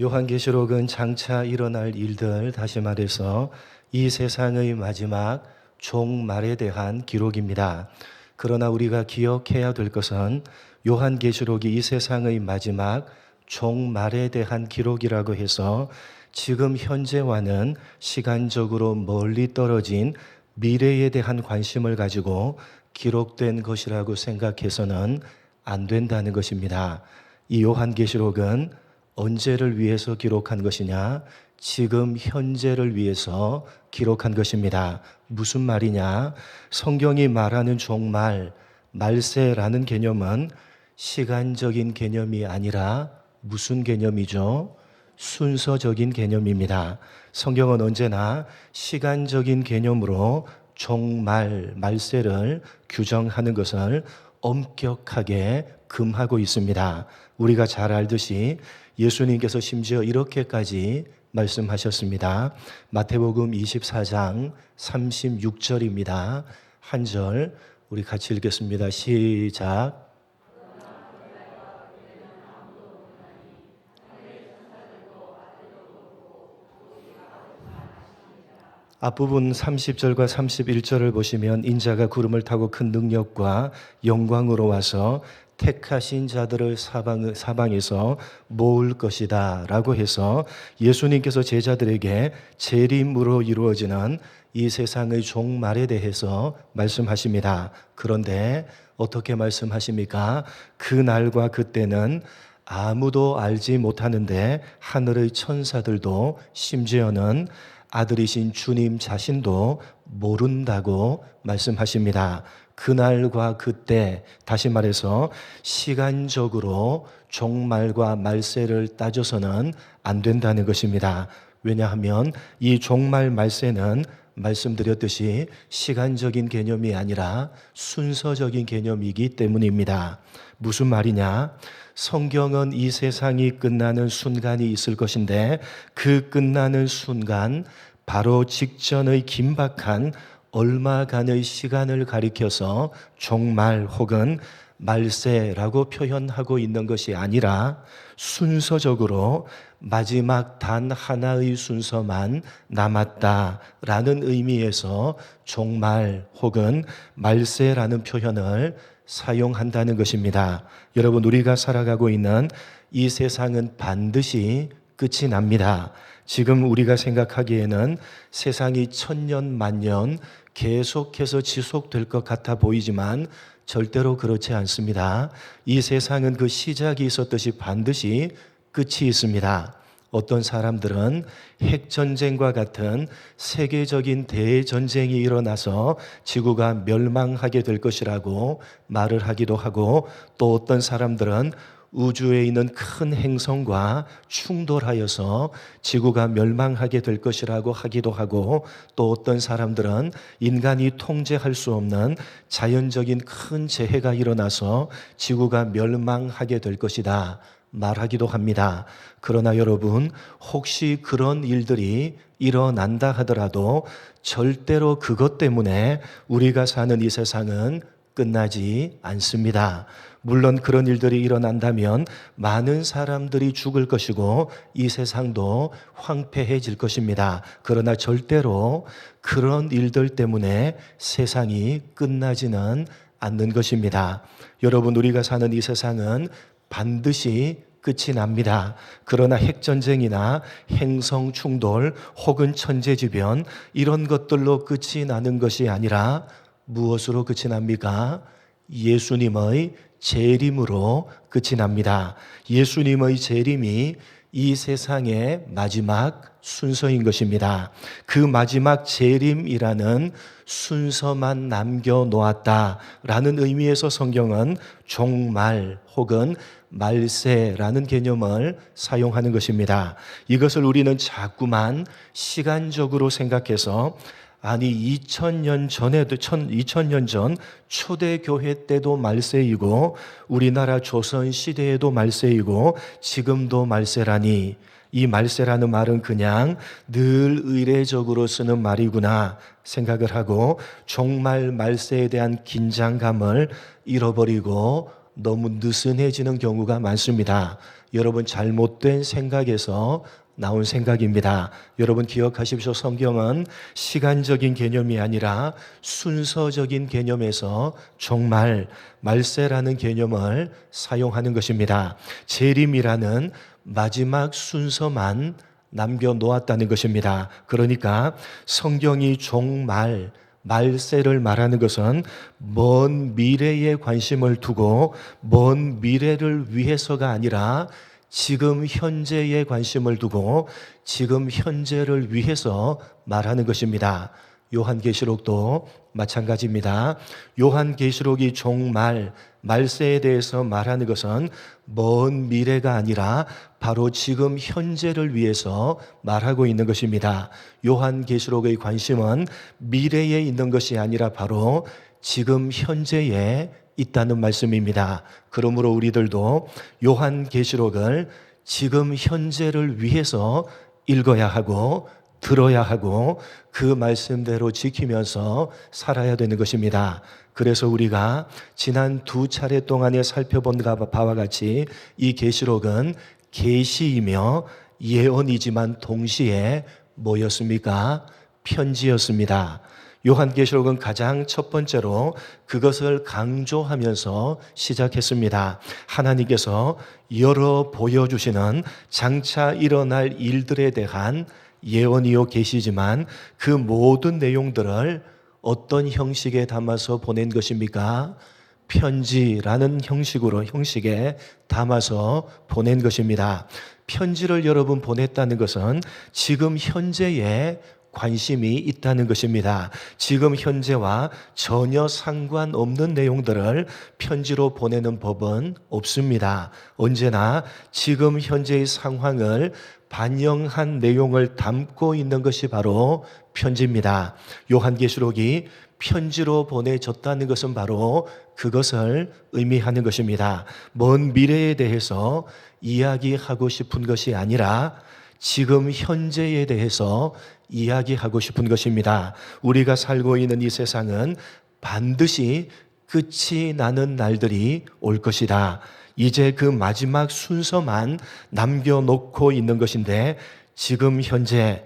요한계시록은 장차 일어날 일들, 다시 말해서 이 세상의 마지막 종말에 대한 기록입니다. 그러나 우리가 기억해야 될 것은 요한계시록이 이 세상의 마지막 종말에 대한 기록이라고 해서 지금 현재와는 시간적으로 멀리 떨어진 미래에 대한 관심을 가지고 기록된 것이라고 생각해서는 안 된다는 것입니다. 이 요한계시록은 언제를 위해서 기록한 것이냐? 지금 현재를 위해서 기록한 것입니다. 무슨 말이냐? 성경이 말하는 종말, 말세라는 개념은 시간적인 개념이 아니라 무슨 개념이죠? 순서적인 개념입니다. 성경은 언제나 시간적인 개념으로 종말, 말세를 규정하는 것을 엄격하게 금하고 있습니다. 우리가 잘 알듯이 예수님께서 심지어 이렇게까지 말씀하셨습니다. 마태복음 24장 36절입니다. 한 절 우리 같이 읽겠습니다. 시작. 앞부분 30절과 31절을 보시면 인자가 구름을 타고 큰 능력과 영광으로 와서 택하신 자들을 사방에서 모을 것이다 라고 해서 예수님께서 제자들에게 재림으로 이루어지는 이 세상의 종말에 대해서 말씀하십니다. 그런데 어떻게 말씀하십니까? 그 날과 그때는 아무도 알지 못하는데 하늘의 천사들도 심지어는 아들이신 주님 자신도 모른다고 말씀하십니다. 그날과 그때, 다시 말해서 시간적으로 종말과 말세를 따져서는 안 된다는 것입니다. 왜냐하면 이 종말 말세는 말씀드렸듯이 시간적인 개념이 아니라 순서적인 개념이기 때문입니다. 무슨 말이냐? 성경은 이 세상이 끝나는 순간이 있을 것인데 그 끝나는 순간 바로 직전의 긴박한 얼마간의 시간을 가리켜서 종말 혹은 말세라고 표현하고 있는 것이 아니라 순서적으로 마지막 단 하나의 순서만 남았다라는 의미에서 종말 혹은 말세라는 표현을 사용한다는 것입니다. 여러분, 우리가 살아가고 있는 이 세상은 반드시 끝이 납니다. 지금 우리가 생각하기에는 세상이 천년 만년 계속해서 지속될 것 같아 보이지만 절대로 그렇지 않습니다. 이 세상은 그 시작이 있었듯이 반드시 끝이 있습니다. 어떤 사람들은 핵전쟁과 같은 세계적인 대전쟁이 일어나서 지구가 멸망하게 될 것이라고 말을 하기도 하고, 또 어떤 사람들은 우주에 있는 큰 행성과 충돌하여서 지구가 멸망하게 될 것이라고 하기도 하고, 또 어떤 사람들은 인간이 통제할 수 없는 자연적인 큰 재해가 일어나서 지구가 멸망하게 될 것이다 말하기도 합니다. 그러나 여러분, 혹시 그런 일들이 일어난다 하더라도 절대로 그것 때문에 우리가 사는 이 세상은 끝나지 않습니다. 물론 그런 일들이 일어난다면 많은 사람들이 죽을 것이고 이 세상도 황폐해질 것입니다. 그러나 절대로 그런 일들 때문에 세상이 끝나지는 않는 것입니다. 여러분, 우리가 사는 이 세상은 반드시 끝이 납니다. 그러나 핵전쟁이나 행성 충돌 혹은 천재지변 이런 것들로 끝이 나는 것이 아니라 무엇으로 끝이 납니까? 예수님의 재림으로 끝이 납니다. 예수님의 재림이 이 세상의 마지막 순서인 것입니다. 그 마지막 재림이라는 순서만 남겨놓았다라는 의미에서 성경은 종말 혹은 말세라는 개념을 사용하는 것입니다. 이것을 우리는 자꾸만 시간적으로 생각해서 아니 2000년 전에도 2000년 전 초대교회 때도 말세이고 우리나라 조선 시대에도 말세이고 지금도 말세라니, 이 말세라는 말은 그냥 늘 의례적으로 쓰는 말이구나 생각을 하고 종말 말세에 대한 긴장감을 잃어버리고 너무 느슨해지는 경우가 많습니다. 여러분 잘못된 생각에서 나온 생각입니다. 여러분 기억하십시오. 성경은 시간적인 개념이 아니라 순서적인 개념에서 종말, 말세라는 개념을 사용하는 것입니다. 재림이라는 마지막 순서만 남겨놓았다는 것입니다. 그러니까 성경이 종말, 말세를 말하는 것은 먼 미래에 관심을 두고 먼 미래를 위해서가 아니라 지금 현재에 관심을 두고 지금 현재를 위해서 말하는 것입니다. 요한계시록도 마찬가지입니다. 요한계시록이 종말, 말세에 대해서 말하는 것은 먼 미래가 아니라 바로 지금 현재를 위해서 말하고 있는 것입니다. 요한계시록의 관심은 미래에 있는 것이 아니라 바로 지금 현재에 있다는 말씀입니다. 그러므로 우리들도 요한계시록을 지금 현재를 위해서 읽어야 하고 들어야 하고 그 말씀대로 지키면서 살아야 되는 것입니다. 그래서 우리가 지난 2차례 동안에 살펴본 바와 같이 이 계시록은 계시이며 예언이지만 동시에 뭐였습니까? 편지였습니다. 요한계시록은 가장 첫 번째로 그것을 강조하면서 시작했습니다. 하나님께서 열어 보여주시는 장차 일어날 일들에 대한 예언이요 계시지만 그 모든 내용들을 어떤 형식에 담아서 보낸 것입니까? 편지라는 형식에 담아서 보낸 것입니다. 편지를 여러분 보냈다는 것은 지금 현재에 관심이 있다는 것입니다. 지금 현재와 전혀 상관없는 내용들을 편지로 보내는 법은 없습니다. 언제나 지금 현재의 상황을 반영한 내용을 담고 있는 것이 바로 편지입니다. 요한계시록이 편지로 보내졌다는 것은 바로 그것을 의미하는 것입니다. 먼 미래에 대해서 이야기하고 싶은 것이 아니라 지금 현재에 대해서 이야기하고 싶은 것입니다. 우리가 살고 있는 이 세상은 반드시 끝이 나는 날들이 올 것이다. 이제 그 마지막 순서만 남겨놓고 있는 것인데 지금 현재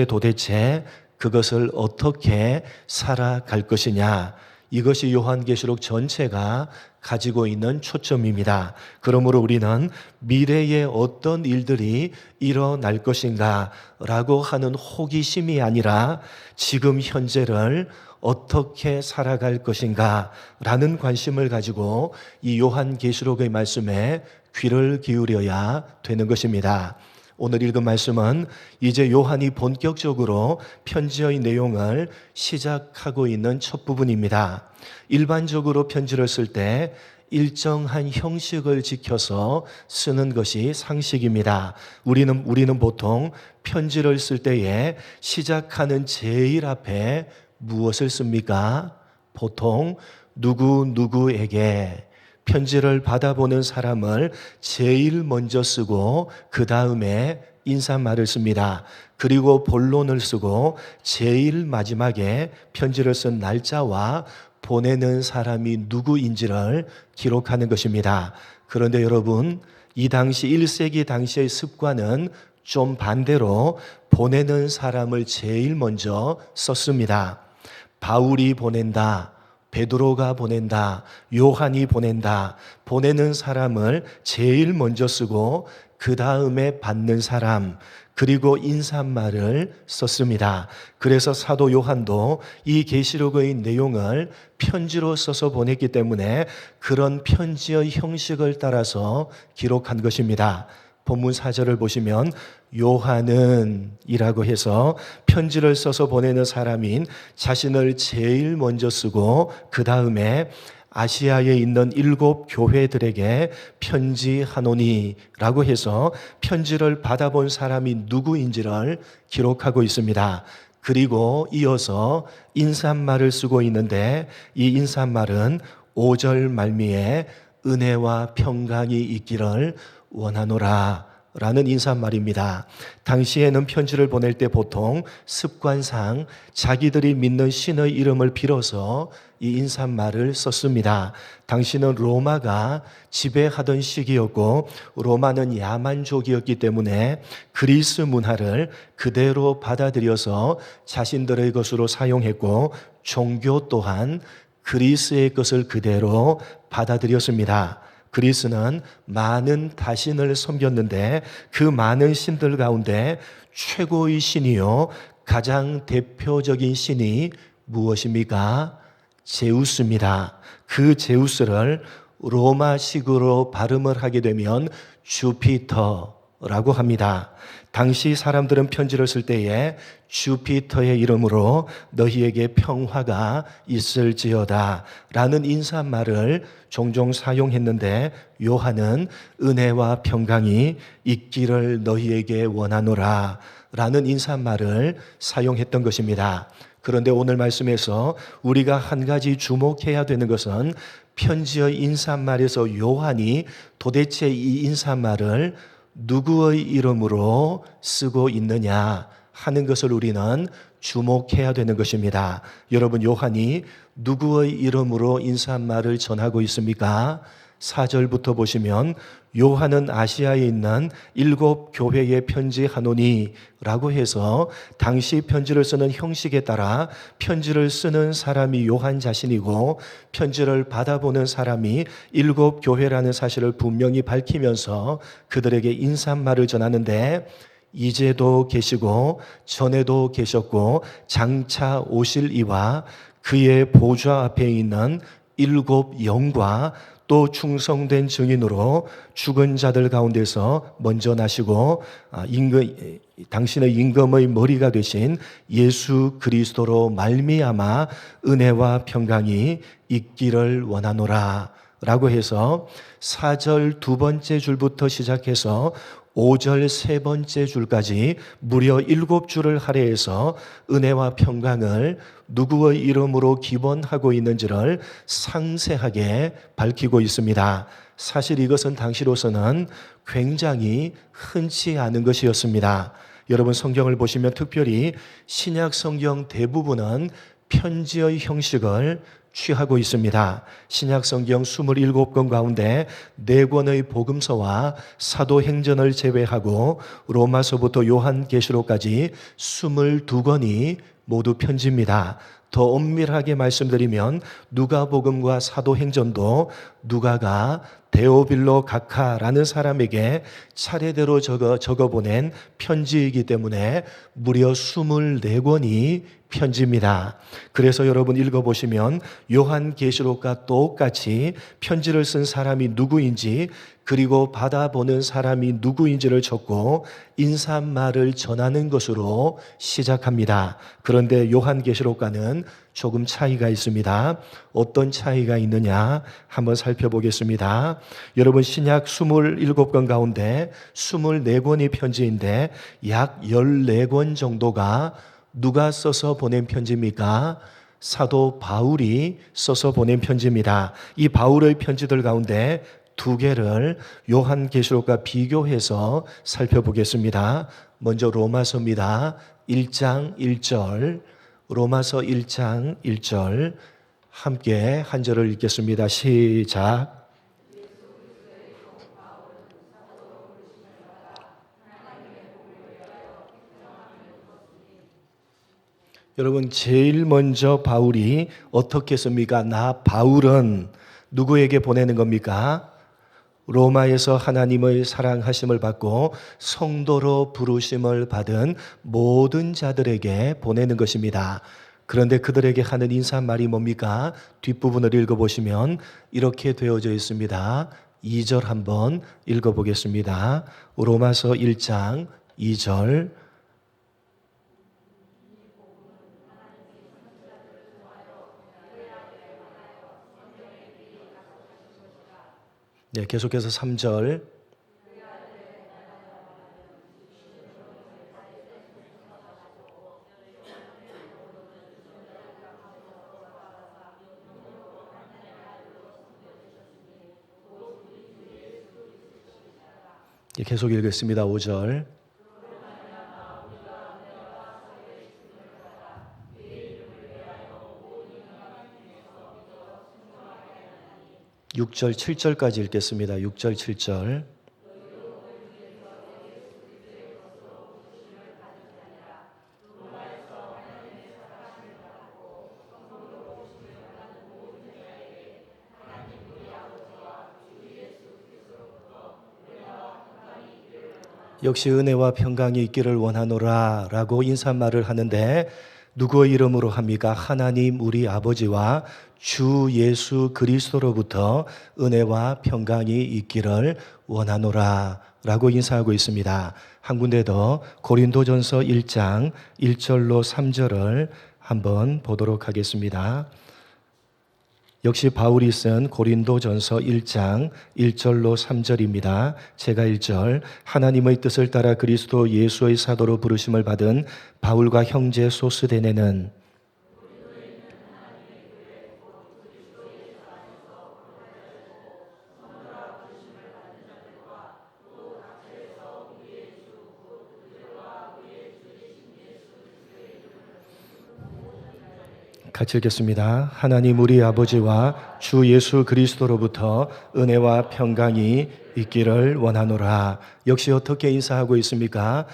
도대체 그것을 어떻게 살아갈 것이냐, 이것이 요한계시록 전체가 가지고 있는 초점입니다. 그러므로 우리는 미래에 어떤 일들이 일어날 것인가 라고 하는 호기심이 아니라 지금 현재를 어떻게 살아갈 것인가 라는 관심을 가지고 이 요한계시록의 말씀에 귀를 기울여야 되는 것입니다. 오늘 읽은 말씀은 이제 요한이 본격적으로 편지의 내용을 시작하고 있는 첫 부분입니다. 일반적으로 편지를 쓸 때 일정한 형식을 지켜서 쓰는 것이 상식입니다. 우리는 보통 편지를 쓸 때에 시작하는 제일 앞에 무엇을 씁니까? 보통 누구에게, 편지를 받아보는 사람을 제일 먼저 쓰고 그 다음에 인사말을 씁니다. 그리고 본론을 쓰고 제일 마지막에 편지를 쓴 날짜와 보내는 사람이 누구인지를 기록하는 것입니다. 그런데 여러분, 이 당시 1세기 당시의 습관은 좀 반대로 보내는 사람을 제일 먼저 썼습니다. 바울이 보낸다, 베드로가 보낸다, 요한이 보낸다. 보내는 사람을 제일 먼저 쓰고 그 다음에 받는 사람, 그리고 인사말을 썼습니다. 그래서 사도 요한도 이 계시록의 내용을 편지로 써서 보냈기 때문에 그런 편지의 형식을 따라서 기록한 것입니다. 본문 4절을 보시면 요한은 이라고 해서 편지를 써서 보내는 사람인 자신을 제일 먼저 쓰고 그 다음에 아시아에 있는 7 교회들에게 편지하노니 라고 해서 편지를 받아본 사람이 누구인지를 기록하고 있습니다. 그리고 이어서 인사말을 쓰고 있는데 이 인사말은 5절 말미에 은혜와 평강이 있기를 원하노라 라는 인사말입니다. 당시에는 편지를 보낼 때 보통 습관상 자기들이 믿는 신의 이름을 빌어서 이 인사말을 썼습니다. 당시는 로마가 지배하던 시기였고 로마는 야만족이었기 때문에 그리스 문화를 그대로 받아들여서 자신들의 것으로 사용했고 종교 또한 그리스의 것을 그대로 받아들였습니다. 그리스는 많은 다신을 섬겼는데 그 많은 신들 가운데 최고의 신이요 가장 대표적인 신이 무엇입니까? 제우스입니다. 그 제우스를 로마식으로 발음을 하게 되면 주피터라고 합니다. 당시 사람들은 편지를 쓸 때에 주피터의 이름으로 너희에게 평화가 있을지어다 라는 인사말을 종종 사용했는데 요한은 은혜와 평강이 있기를 너희에게 원하노라 라는 인사말을 사용했던 것입니다. 그런데 오늘 말씀에서 우리가 한 가지 주목해야 되는 것은 편지의 인사말에서 요한이 도대체 이 인사말을 누구의 이름으로 쓰고 있느냐 하는 것을 우리는 주목해야 되는 것입니다. 여러분, 요한이 누구의 이름으로 인사말을 전하고 있습니까? 4절부터 보시면 요한은 아시아에 있는 7 교회에 편지하노니 라고 해서 당시 편지를 쓰는 형식에 따라 편지를 쓰는 사람이 요한 자신이고 편지를 받아보는 사람이 7 교회라는 사실을 분명히 밝히면서 그들에게 인사말을 전하는데 이제도 계시고 전에도 계셨고 장차 오실 이와 그의 보좌 앞에 있는 7 영과 또 충성된 증인으로 죽은 자들 가운데서 먼저 나시고 당신의 임금의 머리가 되신 예수 그리스도로 말미암아 은혜와 평강이 있기를 원하노라 라고 해서 4절 두 번째 줄부터 시작해서 5절 세 번째 줄까지 무려 7줄을 할애해서 은혜와 평강을 누구의 이름으로 기원하고 있는지를 상세하게 밝히고 있습니다. 사실 이것은 당시로서는 굉장히 흔치 않은 것이었습니다. 여러분 성경을 보시면 특별히 신약 성경 대부분은 편지의 형식을 취하고 있습니다. 신약 성경 27권 가운데 4권의 복음서와 사도행전을 제외하고 로마서부터 요한계시록까지 22권이 모두 편지입니다. 더 엄밀하게 말씀드리면 누가복음과 사도행전도 누가가 데오빌로 각하라는 사람에게 차례대로 적어보낸 편지이기 때문에 무려 24권이 편지입니다. 그래서 여러분 읽어보시면 요한계시록과 똑같이 편지를 쓴 사람이 누구인지 그리고 받아보는 사람이 누구인지를 적고 인사말을 전하는 것으로 시작합니다. 그런데 요한계시록과는 조금 차이가 있습니다. 어떤 차이가 있느냐 한번 살펴보겠습니다. 여러분 신약 27권 가운데 24권이 편지인데 약 14권 정도가 누가 써서 보낸 편지입니까? 사도 바울이 써서 보낸 편지입니다. 이 바울의 편지들 가운데 2개를 요한계시록과 비교해서 살펴보겠습니다. 먼저 로마서입니다. 1장 1절, 로마서 1장 1절 함께 한 절을 읽겠습니다. 시작. 여러분 제일 먼저 바울이 어떻게 씁니까? 나 바울은 누구에게 보내는 겁니까? 로마에서 하나님의 사랑하심을 받고 성도로 부르심을 받은 모든 자들에게 보내는 것입니다. 그런데 그들에게 하는 인사말이 뭡니까? 뒷부분을 읽어보시면 이렇게 되어져 있습니다. 2절 한번 읽어보겠습니다. 로마서 1장 2절 네, 계속해서 3절 계속 읽겠습니다. 5절. 육절 7절까지 읽겠습니다. 6절, 7절. 역시 은혜와 평강이 있기를 원하노라 라고 인사말을 하는데 누구의 이름으로 합니까? 하나님 우리 아버지와 주 예수 그리스도로부터 은혜와 평강이 있기를 원하노라 라고 인사하고 있습니다. 한 군데 더 고린도전서 1장 1절로 3절을 한번 보도록 하겠습니다. 역시 바울이 쓴 고린도전서 1장 1절로 3절입니다. 제가 1절 하나님의 뜻을 따라 그리스도 예수의 사도로 부르심을 받은 바울과 형제 소스데네는 같이 읽겠습니다. 하나님 우리 아버지와 주 예수 그리스도로부터 은혜와 평강이 있기를 원하노라. 역시 어떻게 인사하고 있습니까?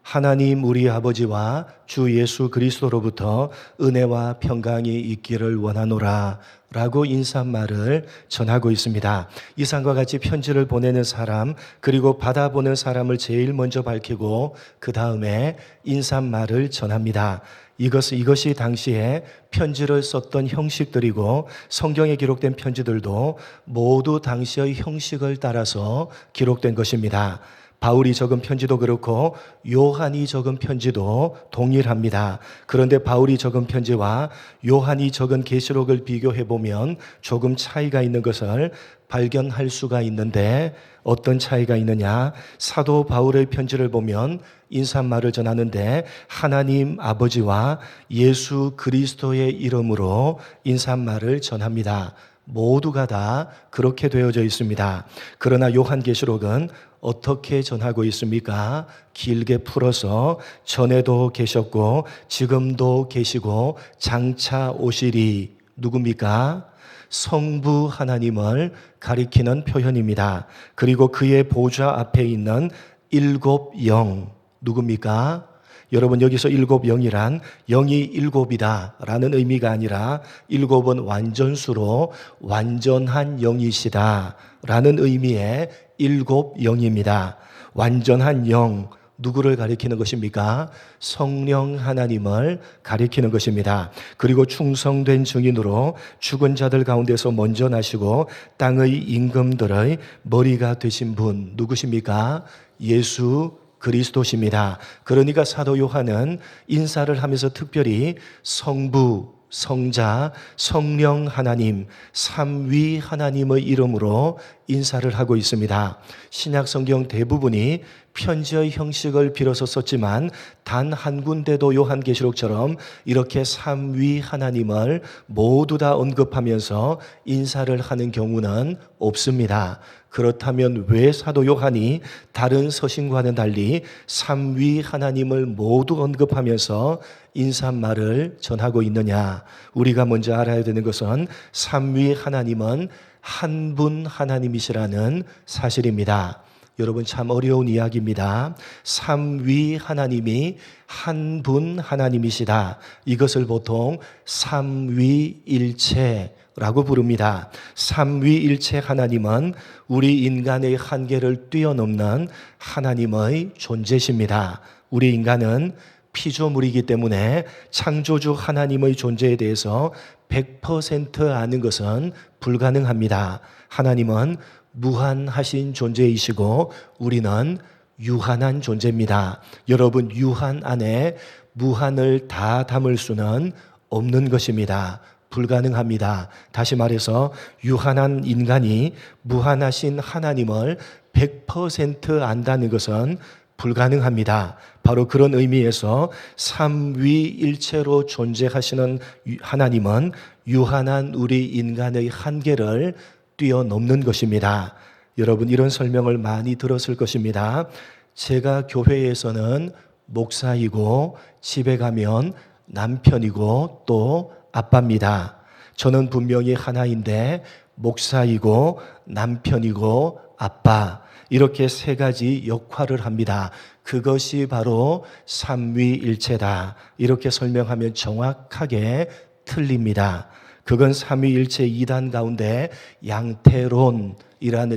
하나님 우리 아버지와 주 예수 그리스도로부터 은혜와 평강이 있기를 원하노라 라고 인사말을 전하고 있습니다. 이상과 같이 편지를 보내는 사람 그리고 받아보는 사람을 제일 먼저 밝히고 그 다음에 인사말을 전합니다. 이것이 당시에 편지를 썼던 형식들이고 성경에 기록된 편지들도 모두 당시의 형식을 따라서 기록된 것입니다. 바울이 적은 편지도 그렇고 요한이 적은 편지도 동일합니다. 그런데 바울이 적은 편지와 요한이 적은 계시록을 비교해 보면 조금 차이가 있는 것을 발견할 수가 있는데 어떤 차이가 있느냐? 사도 바울의 편지를 보면 인사말을 전하는데 하나님 아버지와 예수 그리스도의 이름으로 인사말을 전합니다. 모두가 다 그렇게 되어져 있습니다. 그러나 요한계시록은 어떻게 전하고 있습니까? 길게 풀어서 전에도 계셨고 지금도 계시고 장차 오시리 누굽니까? 성부 하나님을 가리키는 표현입니다. 그리고 그의 보좌 앞에 있는 일곱 영 누굽니까? 여러분 여기서 일곱 영이란 영이 일곱이다 라는 의미가 아니라 일곱은 완전수로 완전한 영이시다 라는 의미의 일곱 영입니다. 완전한 영 누구를 가리키는 것입니까? 성령 하나님을 가리키는 것입니다. 그리고 충성된 증인으로 죽은 자들 가운데서 먼저 나시고 땅의 임금들의 머리가 되신 분 누구십니까? 예수 그리스도십니다. 그러니까 사도 요한은 인사를 하면서 특별히 성부, 성자, 성령 하나님, 삼위 하나님의 이름으로 인사를 하고 있습니다. 신약 성경 대부분이 편지의 형식을 빌어서 썼지만 단 한 군데도 요한계시록처럼 이렇게 삼위 하나님을 모두 다 언급하면서 인사를 하는 경우는 없습니다. 그렇다면 왜 사도 요한이 다른 서신과는 달리 삼위 하나님을 모두 언급하면서 인사말을 전하고 있느냐? 우리가 먼저 알아야 되는 것은 삼위 하나님은 한 분 하나님이시라는 사실입니다. 여러분 참 어려운 이야기입니다. 삼위 하나님이 한 분 하나님이시다. 이것을 보통 삼위일체라고 부릅니다. 삼위일체 하나님은 우리 인간의 한계를 뛰어넘는 하나님의 존재십니다. 우리 인간은 피조물이기 때문에 창조주 하나님의 존재에 대해서 100% 아는 것은 불가능합니다. 하나님은 무한하신 존재이시고 우리는 유한한 존재입니다. 여러분 유한 안에 무한을 다 담을 수는 없는 것입니다. 불가능합니다. 다시 말해서 유한한 인간이 무한하신 하나님을 100% 안다는 것은 불가능합니다. 바로 그런 의미에서 삼위일체로 존재하시는 하나님은 유한한 우리 인간의 한계를 뛰어넘는 것입니다. 여러분 이런 설명을 많이 들었을 것입니다. 제가 교회에서는 목사이고 집에 가면 남편이고 또 아빠입니다. 저는 분명히 하나인데 목사이고 남편이고 아빠 이렇게 세 가지 역할을 합니다. 그것이 바로 삼위일체다. 이렇게 설명하면 정확하게 틀립니다. 그건 삼위일체 2단 가운데 양태론이라는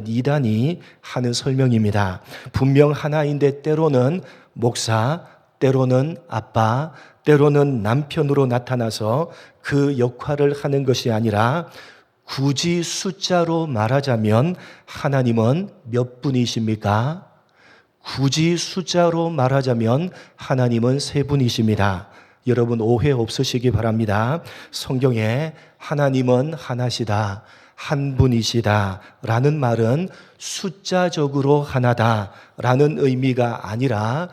2단이 하는 설명입니다. 분명 하나인데 때로는 목사, 때로는 아빠, 때로는 남편으로 나타나서 그 역할을 하는 것이 아니라 굳이 숫자로 말하자면 하나님은 몇 분이십니까? 굳이 숫자로 말하자면 하나님은 세 분이십니다. 여러분 오해 없으시기 바랍니다. 성경에 하나님은 하나시다, 한 분이시다 라는 말은 숫자적으로 하나다 라는 의미가 아니라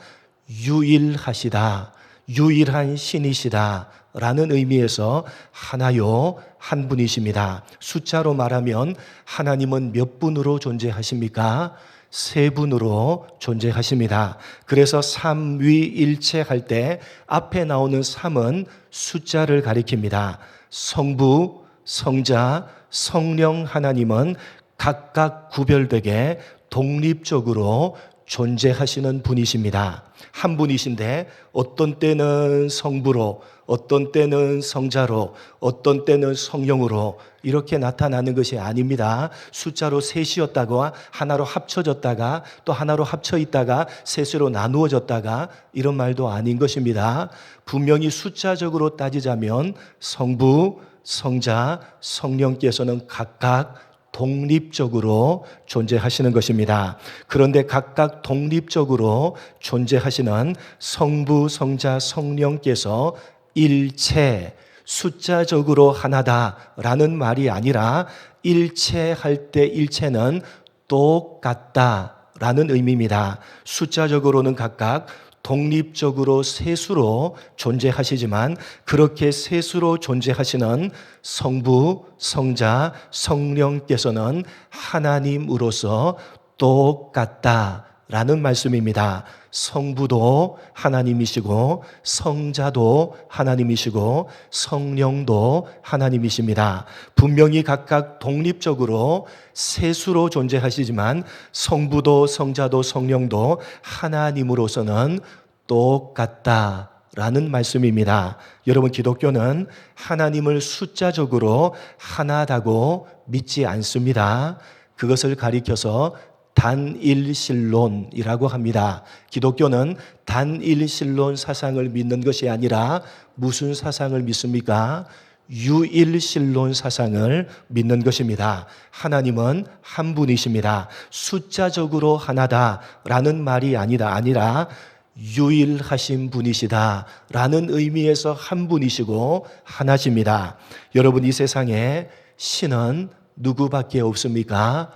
유일하시다, 유일한 신이시다 라는 의미에서 하나요, 한 분이십니다. 숫자로 말하면 하나님은 몇 분으로 존재하십니까? 세 분으로 존재하십니다. 그래서 삼위일체 할 때 앞에 나오는 삼은 숫자를 가리킵니다. 성부, 성자, 성령 하나님은 각각 구별되게 독립적으로 존재하시는 분이십니다. 한 분이신데 어떤 때는 성부로, 어떤 때는 성자로, 어떤 때는 성령으로 이렇게 나타나는 것이 아닙니다. 숫자로 셋이었다가 하나로 합쳐졌다가 또 하나로 합쳐 있다가 셋으로 나누어졌다가 이런 말도 아닌 것입니다. 분명히 숫자적으로 따지자면 성부, 성자, 성령께서는 각각 독립적으로 존재하시는 것입니다. 그런데 각각 독립적으로 존재하시는 성부, 성자, 성령께서 일체, 숫자적으로 하나다라는 말이 아니라 일체할 때 일체는 똑같다라는 의미입니다. 숫자적으로는 각각 독립적으로 셋으로 존재하시지만 그렇게 셋으로 존재하시는 성부, 성자, 성령께서는 하나님으로서 똑같다라는 말씀입니다. 성부도 하나님이시고 성자도 하나님이시고 성령도 하나님이십니다. 분명히 각각 독립적으로 셋으로 존재하시지만 성부도 성자도 성령도 하나님으로서는 똑같다라는 말씀입니다. 여러분 기독교는 하나님을 숫자적으로 하나다고 믿지 않습니다. 그것을 가리켜서 단일신론이라고 합니다. 기독교는 단일신론 사상을 믿는 것이 아니라 무슨 사상을 믿습니까? 유일신론 사상을 믿는 것입니다. 하나님은 한 분이십니다. 숫자적으로 하나다라는 말이 아니라 유일하신 분이시다라는 의미에서 한 분이시고 하나십니다. 여러분 이 세상에 신은 누구밖에 없습니까?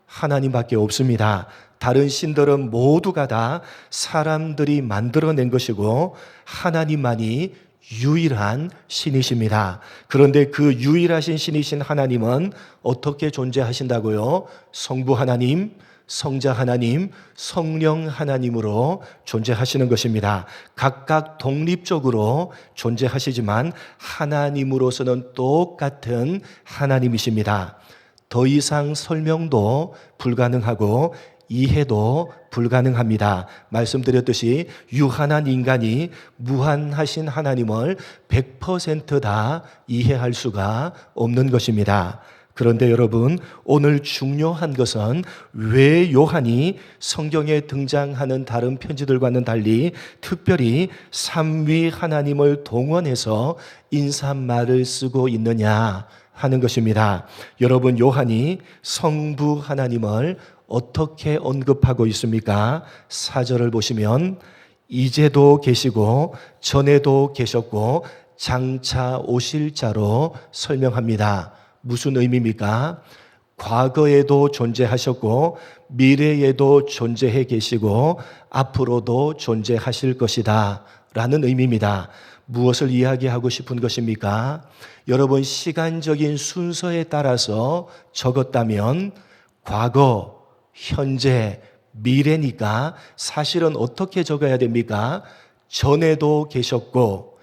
하나님밖에 없습니다. 다른 신들은 모두가 다 사람들이 만들어낸 것이고 하나님만이 유일한 신이십니다. 그런데 그 유일하신 신이신 하나님은 어떻게 존재하신다고요? 성부 하나님, 성자 하나님, 성령 하나님으로 존재하시는 것입니다. 각각 독립적으로 존재하시지만 하나님으로서는 똑같은 하나님이십니다. 더 이상 설명도 불가능하고 이해도 불가능합니다. 말씀드렸듯이 유한한 인간이 무한하신 하나님을 100% 다 이해할 수가 없는 것입니다. 그런데 여러분 오늘 중요한 것은 왜 요한이 성경에 등장하는 다른 편지들과는 달리 특별히 삼위 하나님을 동원해서 인사말을 쓰고 있느냐 하는 것입니다. 여러분 요한이 성부 하나님을 어떻게 언급하고 있습니까? 4절을 보시면 이제도 계시고 전에도 계셨고 장차 오실 자로 설명합니다. 무슨 의미입니까? 과거에도 존재하셨고 미래에도 존재해 계시고 앞으로도 존재하실 것이다 라는 의미입니다. 무엇을 이야기하고 싶은 것입니까? 여러분 시간적인 순서에 따라서 적었다면 과거, 현재, 미래니까 사실은 어떻게 적어야 됩니까? 전에도 계셨고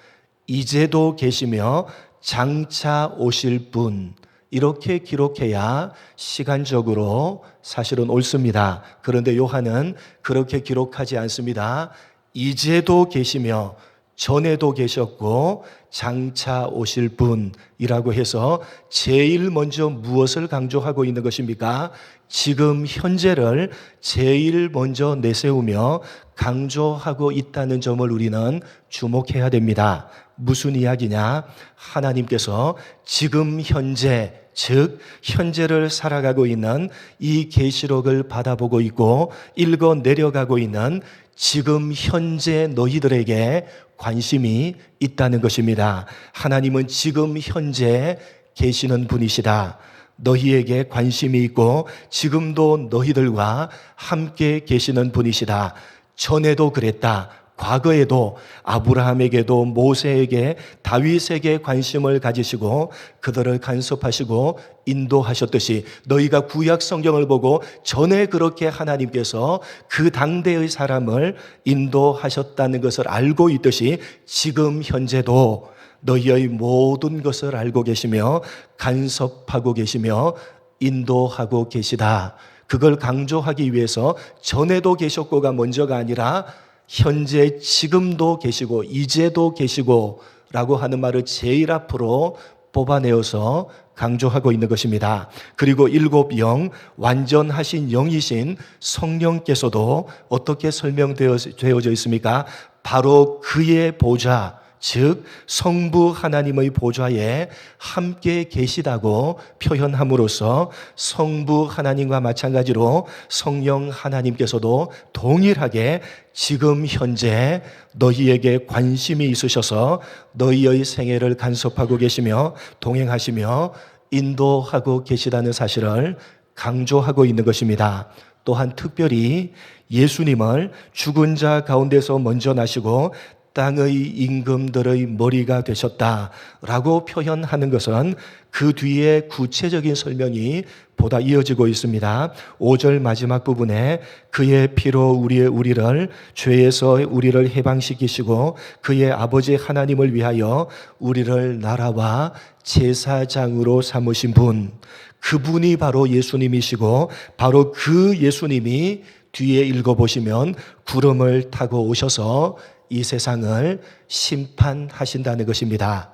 이제도 계시며 장차 오실 분, 이렇게 기록해야 시간적으로 사실은 옳습니다. 그런데 요한은 그렇게 기록하지 않습니다. 이제도 계시며 전에도 계셨고 장차 오실 분이라고 해서 제일 먼저 무엇을 강조하고 있는 것입니까? 지금 현재를 제일 먼저 내세우며 강조하고 있다는 점을 우리는 주목해야 됩니다. 무슨 이야기냐? 하나님께서 지금 현재, 즉 현재를 살아가고 있는 이 계시록을 받아보고 있고 읽어 내려가고 있는 지금 현재 너희들에게 관심이 있다는 것입니다. 하나님은 지금 현재 계시는 분이시다. 너희에게 관심이 있고 지금도 너희들과 함께 계시는 분이시다. 전에도 그랬다. 과거에도 아브라함에게도 모세에게 다윗에게 관심을 가지시고 그들을 간섭하시고 인도하셨듯이 너희가 구약 성경을 보고 전에 그렇게 하나님께서 그 당대의 사람을 인도하셨다는 것을 알고 있듯이 지금 현재도 너희의 모든 것을 알고 계시며 간섭하고 계시며 인도하고 계시다. 그걸 강조하기 위해서 전에도 계셨고가 먼저가 아니라 현재 지금도 계시고 이제도 계시고 라고 하는 말을 제일 앞으로 뽑아내어서 강조하고 있는 것입니다. 그리고 일곱 영, 완전하신 영이신 성령께서도 어떻게 설명되어져 있습니까? 바로 그의 보좌, 즉 성부 하나님의 보좌에 함께 계시다고 표현함으로써 성부 하나님과 마찬가지로 성령 하나님께서도 동일하게 지금 현재 너희에게 관심이 있으셔서 너희의 생애를 간섭하고 계시며 동행하시며 인도하고 계시다는 사실을 강조하고 있는 것입니다. 또한 특별히 예수님을 죽은 자 가운데서 먼저 나시고 땅의 임금들의 머리가 되셨다라고 표현하는 것은 그 뒤에 구체적인 설명이 보다 이어지고 있습니다. 5절 마지막 부분에 그의 피로 우리를 죄에서 우리를 해방시키시고 그의 아버지 하나님을 위하여 우리를 나라와 제사장으로 삼으신 분, 그분이 바로 예수님이시고 바로 그 예수님이 뒤에 읽어보시면 구름을 타고 오셔서 이 세상을 심판하신다는 것입니다.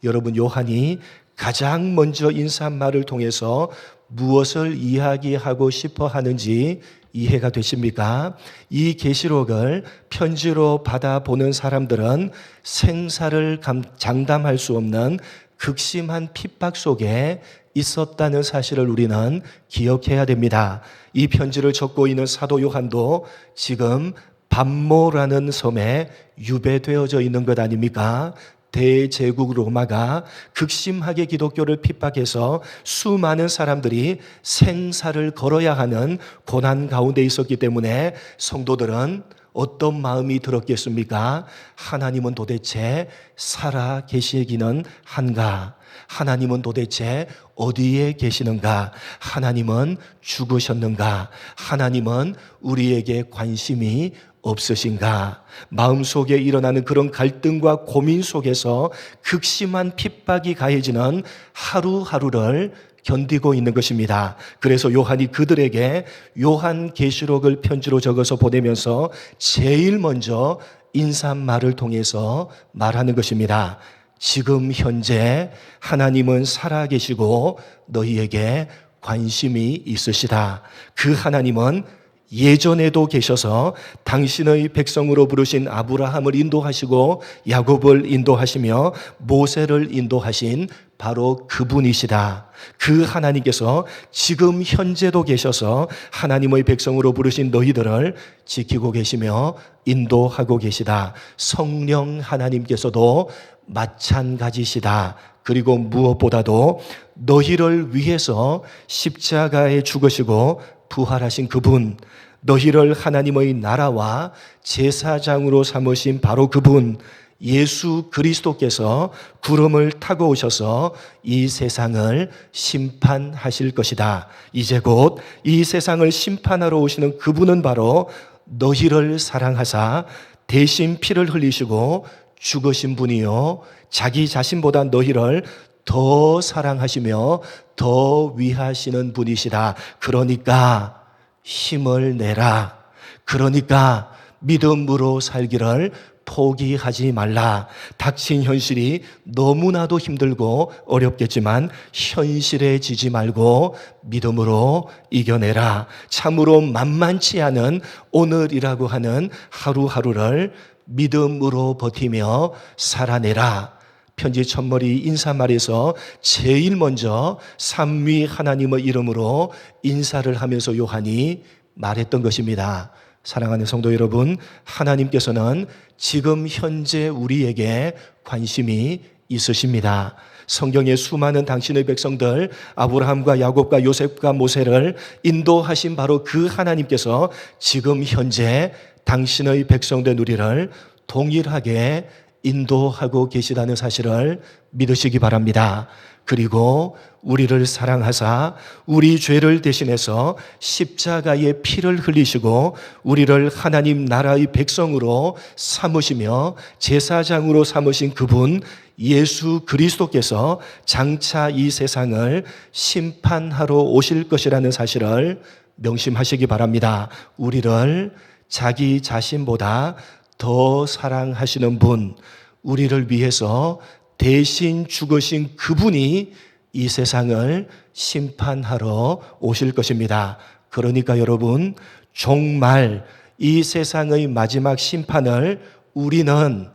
여러분, 요한이 가장 먼저 인사말을 통해서 무엇을 이야기하고 싶어 하는지 이해가 되십니까? 이 계시록을 편지로 받아보는 사람들은 생사를 장담할 수 없는 극심한 핍박 속에 있었다는 사실을 우리는 기억해야 됩니다. 이 편지를 적고 있는 사도 요한도 지금 밤모라는 섬에 유배되어져 있는 것 아닙니까? 대제국 로마가 극심하게 기독교를 핍박해서 수많은 사람들이 생사를 걸어야 하는 고난 가운데 있었기 때문에 성도들은 어떤 마음이 들었겠습니까? 하나님은 도대체 살아 계시기는 한가? 하나님은 도대체 어디에 계시는가? 하나님은 죽으셨는가? 하나님은 우리에게 관심이 없으신가? 마음속에 일어나는 그런 갈등과 고민 속에서 극심한 핍박이 가해지는 하루하루를 견디고 있는 것입니다. 그래서 요한이 그들에게 요한계시록을 편지로 적어서 보내면서 제일 먼저 인사말을 통해서 말하는 것입니다. 지금 현재 하나님은 살아계시고 너희에게 관심이 있으시다. 그 하나님은 예전에도 계셔서 당신의 백성으로 부르신 아브라함을 인도하시고 야곱을 인도하시며 모세를 인도하신 바로 그분이시다. 그 하나님께서 지금 현재도 계셔서 하나님의 백성으로 부르신 너희들을 지키고 계시며 인도하고 계시다. 성령 하나님께서도 마찬가지시다. 그리고 무엇보다도 너희를 위해서 십자가에 죽으시고 부활하신 그분, 너희를 하나님의 나라와 제사장으로 삼으신 바로 그분, 예수 그리스도께서 구름을 타고 오셔서 이 세상을 심판하실 것이다. 이제 곧 이 세상을 심판하러 오시는 그분은 바로 너희를 사랑하사 대신 피를 흘리시고 죽으신 분이요 자기 자신보다 너희를 더 사랑하시며 더 위하시는 분이시다. 그러니까 힘을 내라. 그러니까 믿음으로 살기를 포기하지 말라. 닥친 현실이 너무나도 힘들고 어렵겠지만 현실에 지지 말고 믿음으로 이겨내라. 참으로 만만치 않은 오늘이라고 하는 하루하루를 믿음으로 버티며 살아내라. 편지 첫머리 인사말에서 제일 먼저 삼위 하나님의 이름으로 인사를 하면서 요한이 말했던 것입니다. 사랑하는 성도 여러분, 하나님께서는 지금 현재 우리에게 관심이 있으십니다. 성경의 수많은 당신의 백성들, 아브라함과 야곱과 요셉과 모세를 인도하신 바로 그 하나님께서 지금 현재 당신의 백성된 우리를 동일하게 인도하고 계시다는 사실을 믿으시기 바랍니다. 그리고 우리를 사랑하사 우리 죄를 대신해서 십자가의 피를 흘리시고 우리를 하나님 나라의 백성으로 삼으시며 제사장으로 삼으신 그분 예수 그리스도께서 장차 이 세상을 심판하러 오실 것이라는 사실을 명심하시기 바랍니다. 우리를 자기 자신보다 더 사랑하시는 분, 우리를 위해서 대신 죽으신 그분이 이 세상을 심판하러 오실 것입니다. 그러니까 여러분, 정말 이 세상의 마지막 심판을 우리는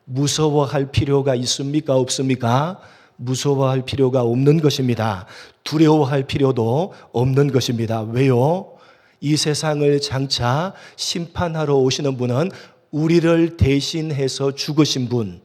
무서워할 필요가 있습니까? 없습니까? 무서워할 필요가 없는 것입니다. 두려워할 필요도 없는 것입니다. 왜요? 이 세상을 장차 심판하러 오시는 분은 우리를 대신해서 죽으신 분,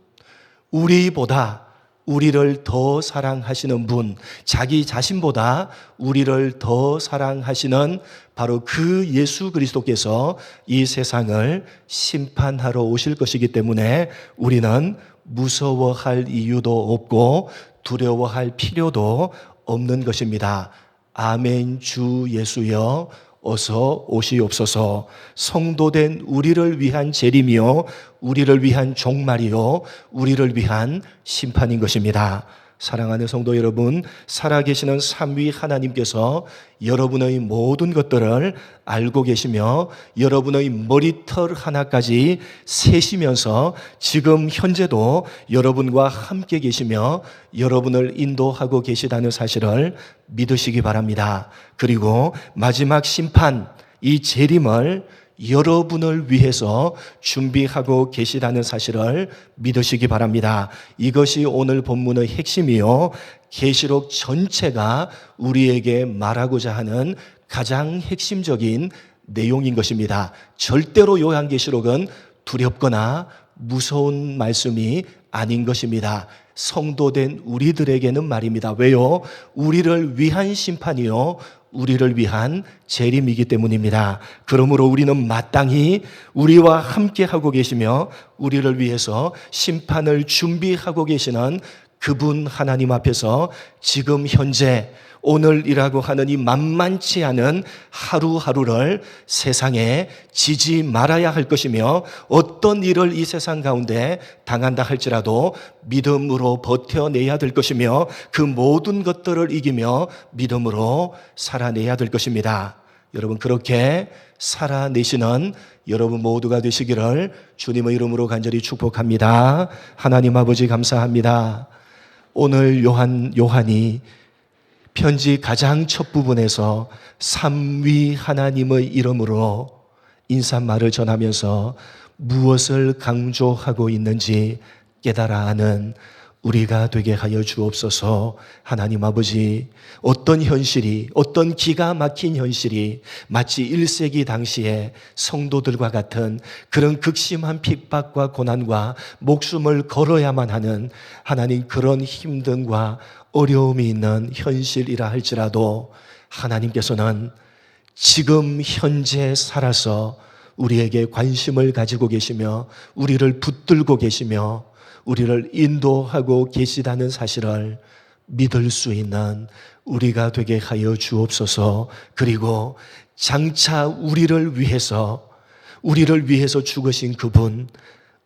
우리보다 우리를 더 사랑하시는 분, 자기 자신보다 우리를 더 사랑하시는 바로 그 예수 그리스도께서 이 세상을 심판하러 오실 것이기 때문에 우리는 무서워할 이유도 없고 두려워할 필요도 없는 것입니다. 아멘. 주 예수여 어서 오시옵소서. 성도된 우리를 위한 재림이요 우리를 위한 종말이요 우리를 위한 심판인 것입니다. 사랑하는 성도 여러분, 살아계시는 삼위 하나님께서 여러분의 모든 것들을 알고 계시며 여러분의 머리털 하나까지 세시면서 지금 현재도 여러분과 함께 계시며 여러분을 인도하고 계시다는 사실을 믿으시기 바랍니다. 그리고 마지막 심판, 이 재림을 여러분을 위해서 준비하고 계시다는 사실을 믿으시기 바랍니다. 이것이 오늘 본문의 핵심이요 계시록 전체가 우리에게 말하고자 하는 가장 핵심적인 내용인 것입니다. 절대로 요한계시록은 두렵거나 무서운 말씀이 아닌 것입니다. 성도된 우리들에게는 말입니다. 왜요? 우리를 위한 심판이요 우리를 위한 재림이기 때문입니다. 그러므로 우리는 마땅히 우리와 함께 하고 계시며 우리를 위해서 심판을 준비하고 계시는 그분 하나님 앞에서 지금 현재 오늘이라고 하는 이 만만치 않은 하루하루를 세상에 지지 말아야 할 것이며 어떤 일을 이 세상 가운데 당한다 할지라도 믿음으로 버텨내야 될 것이며 그 모든 것들을 이기며 믿음으로 살아내야 될 것입니다. 여러분 그렇게 살아내시는 여러분 모두가 되시기를 주님의 이름으로 간절히 축복합니다. 하나님 아버지 감사합니다. 오늘 요한이 편지 가장 첫 부분에서 삼위 하나님의 이름으로 인사말을 전하면서 무엇을 강조하고 있는지 깨달아 아는 우리가 되게 하여 주옵소서. 하나님 아버지, 어떤 현실이, 어떤 기가 막힌 현실이 마치 1세기 당시에 성도들과 같은 그런 극심한 핍박과 고난과 목숨을 걸어야만 하는 하나님 그런 힘듦과 어려움이 있는 현실이라 할지라도 하나님께서는 지금 현재 살아서 우리에게 관심을 가지고 계시며 우리를 붙들고 계시며 우리를 인도하고 계시다는 사실을 믿을 수 있는 우리가 되게 하여 주옵소서. 그리고 장차 우리를 위해서 죽으신 그분,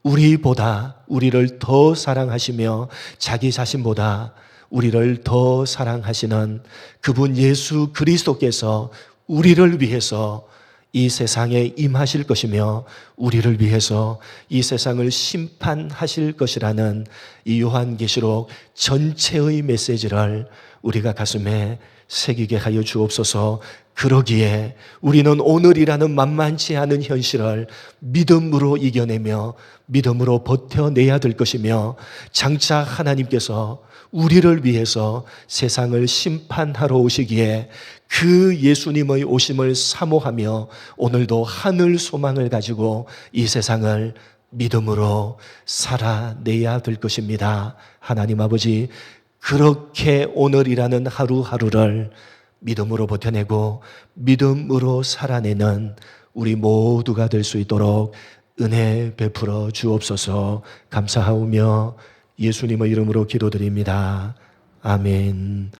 우리를 더 사랑하시며 자기 자신보다 우리를 더 사랑하시는 그분 예수 그리스도께서 우리를 위해서 이 세상에 임하실 것이며 우리를 위해서 이 세상을 심판하실 것이라는 이 요한계시록 전체의 메시지를 우리가 가슴에 새기게 하여 주옵소서. 그러기에 우리는 오늘이라는 만만치 않은 현실을 믿음으로 이겨내며 믿음으로 버텨내야 될 것이며 장차 하나님께서 우리를 위해서 세상을 심판하러 오시기에 그 예수님의 오심을 사모하며 오늘도 하늘 소망을 가지고 이 세상을 믿음으로 살아내야 될 것입니다. 하나님 아버지, 그렇게 오늘이라는 하루하루를 믿음으로 버텨내고 믿음으로 살아내는 우리 모두가 될 수 있도록 은혜 베풀어 주옵소서. 감사하오며 예수님의 이름으로 기도드립니다. 아멘.